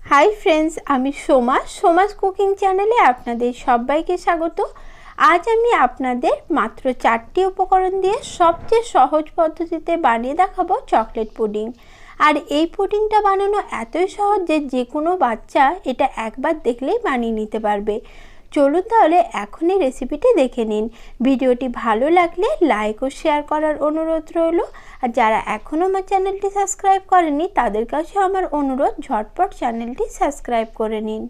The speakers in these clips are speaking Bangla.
हाई फ्रेंड्स आमी सोमा सोमास कुकिंग चैनेले आपनादेर सबाइके स्वागत। आज आमी आपनादेर मात्र 4टी उपकरण दिए सबचेये सहज पद्धतिते बानिये देखाबो चकलेट पुडिंग। और ये पुडिंगटा बानानो एतई सहज जे कोनो बाच्चा एटा एकबार देखलेई बानिये निते पारबे। चलुन ताहले एखोनी रेसिपिटी देखे निन। भिडियोटी भालो लागले लाइक और शेयर करार अनुरोध रइलो। और जारा एखोनो आमार चैनलटी सबस्क्राइब करेनि तादेर काछे आमार अनुरोध झटपट चैनलटी सबस्क्राइब करे निन।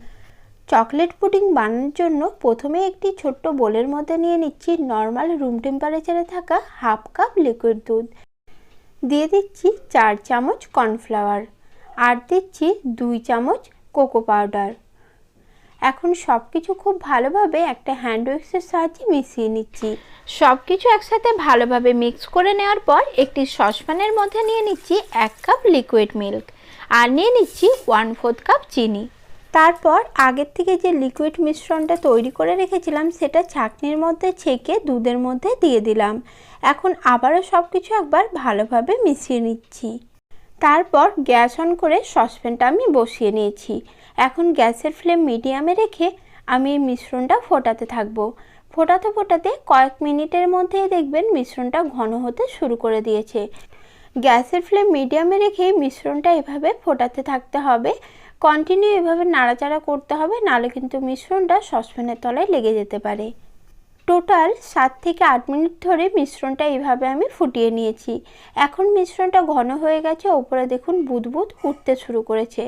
चकलेट पुडिंग बानाনোর জন্য প্রথমে একটি ছোট্ট বোলের মধ্যে নিয়ে নিচ্ছি নরমাল রুম টেম্পারেচারে থাকা হাফ কাপ লিকুইড দুধ, দিয়ে দিচ্ছি 4 চামচ কর্নফ্লাওয়ার আর দিচ্ছি 2 চামচ কোকো পাউডার। এখন সবকিছু খুব ভালোভাবে একটা হ্যান্ড উইক্সের সাহায্যে মিশিয়ে নিচ্ছি। সবকিছু একসাথে ভালোভাবে মিক্স করে নেওয়ার পর একটি সসপ্যানের মধ্যে নিয়ে নিচ্ছি 1 কাপ লিকুইড মিল্ক আর নিয়ে নিচ্ছি 1/4 কাপ চিনি। তারপর আগের থেকে যে লিকুইড মিশ্রণটা তৈরি করে রেখেছিলাম সেটা ছাঁকনির মধ্যে ছেঁকে দুধের মধ্যে দিয়ে দিলাম। এখন আবারও সবকিছু একবার ভালোভাবে মিশিয়ে নিচ্ছি। তারপর গ্যাস অন করে সসপ্যানটা আমি বসিয়ে নিয়েছি। এখন গ্যাসের ফ্লেম মিডিয়ামে রেখে আমি এই মিশ্রণটা ফোটাতে থাকবো। ফোটাতে ফোটাতে কয়েক মিনিটের মধ্যেই দেখবেন মিশ্রণটা ঘন হতে শুরু করে দিয়েছে। গ্যাসের ফ্লেম মিডিয়ামে রেখে মিশ্রণটা এভাবে ফোটাতে থাকতে হবে। কন্টিনিউ এভাবে নাড়াচাড়া করতে হবে, নাহলে কিন্তু মিশ্রণটা সসপ্যানের তলায় লেগে যেতে পারে। টোটাল 7 থেকে 8 মিনিট ধরে মিশ্রণটা এইভাবে আমি ফুটিয়ে নিয়েছি। এখন মিশ্রণটা ঘন হয়ে গেছে, উপরে দেখুন বুদবুদ উঠতে শুরু করেছে।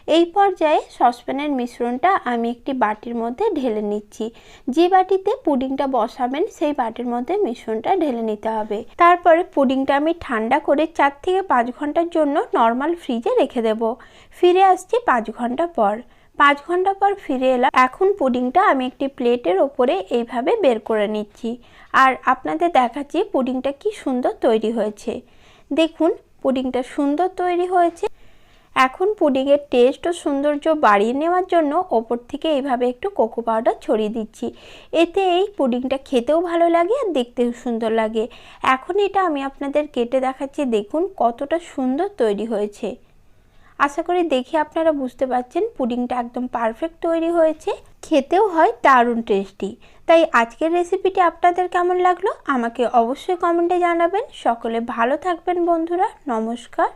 এই পর্যায়ে সসপ্যানের মিশ্রণটা আমি একটি বাটির মধ্যে ঢেলে নিচ্ছি। যে বাটিতে পুডিংটা বসাবেন সেই বাটির মধ্যে মিশ্রণটা ঢেলে নিতে হবে। তারপরে পুডিংটা আমি ঠান্ডা করে 4 থেকে 5 ঘন্টার জন্য নর্মাল ফ্রিজে রেখে দেব। ফিরে আসছি 5 ঘন্টা পর। 5 ঘন্টা পর ফিরে এলাম। এখন পুডিংটা আমি একটি প্লেটের ওপরে এইভাবে বের করে নিচ্ছি আর আপনাদের দেখাচ্ছি পুডিংটা কি সুন্দর তৈরি হয়েছে। দেখুন পুডিংটা সুন্দর তৈরি হয়েছে। এখন পুডিংয়ের টেস্ট ও সৌন্দর্য বাড়িয়ে নেওয়ার জন্য ওপর থেকে এইভাবে একটু কোকো পাউডার ছড়িয়ে দিচ্ছি। এতে এই পুডিংটা খেতেও ভালো লাগে আর দেখতেও সুন্দর লাগে। এখন এটা আমি আপনাদের কেটে দেখাচ্ছি, দেখুন কতটা সুন্দর তৈরি হয়েছে। আশা করি দেখে আপনারা বুঝতে পারছেন পুডিংটা একদম পারফেক্ট তৈরি হয়েছে, খেতেও হয় দারুণ টেস্টি। তাই আজকের রেসিপিটি আপনাদের কেমন লাগলো আমাকে অবশ্যই কমেন্টে জানাবেন। সকলে ভালো থাকবেন বন্ধুরা, নমস্কার।